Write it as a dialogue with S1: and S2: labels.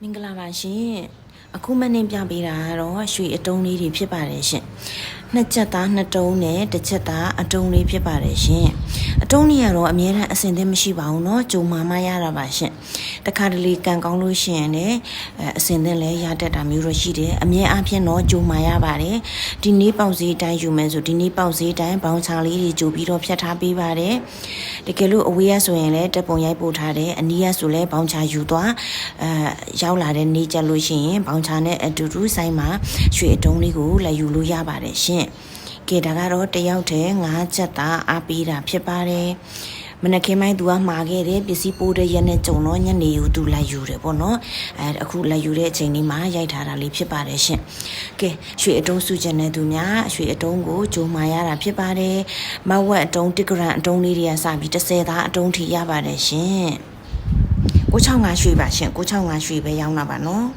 S1: မင်္ဂလာပါရှင်အခုမနေ့ပြပေးတာကတော့ရွှေအတုံးလေးတွေဖြစ်ပါတယ်ရှင်နှစ်ချက်သားနှစ်တုံးနဲ့တစ်ချက်သားအတုံးလေးဖြစ်ပါတယ်ရှင်အတုံးလေးကတော့အများအားအဆင်သင့်မရှိပါဘူးเนาะဂျုံမာမရတာပါရှင်တခါတလေကန်ကောင်းလို့ရှိရင်လည်းအဆင်သင့်လည်းရတတ်တာမျိုးတော့ရှိတယ်အများအားဖြင့်တော့ဂျုံမာရပါတယ်ဒီနေ့ပေါက်စည်းတိုင်းယူမယ်ဆိုဒီနေ့ပေါက်စည်းတိုင်းဘောင်းချာလေးတွေဂျိုပြီးတော့ဖြတ်ထားပေးပါတယ်တကယ်လို့အဝေးရဆိုရင်လည်းတက်ပုံရိုက်ပို့ထားတယ်အနီးရဆိုလည်းဘောင်းချာယူသွားရောက်လာတဲ့နေ့ကျလို့ရှိရင်ဘောင်းချာနဲ့အတူတူဆိုင်မှာရွှေအတုံးလေးကိုလည်းယူလို့ရပါတယ်ရှင်ကဲဒါကတော့တယောက်တည်း9ချက်သားအားပေးတာဖြစ်ပါတယ်မနက်ခင်းပိုင်းသူကမှာခဲ့တယ်ပစ္စည်းပိုးတဲ့ရက်နဲ့ကြုံတော့ညနေယူသူလိုက်ယူတယ်ပေါ့နော်အခုလိုက်ယူတဲ့အချိန်လေးမှာရိုက်ထားတာလေးဖြစ်ပါတယ်ရှင်ကဲရွှေအတုံးစုချက်နဲ့သူများရွှေအတုံးကိုဂျုံမာရတာဖြစ်ပါတယ်မဝက်အတုံး1 gram အတုံးလေးတွေကစပြီး30သားအတုံးထိရပါတယ်ရှင်965ရွှေပါရှင်965ရွှေပဲရောင်းတာပါနော်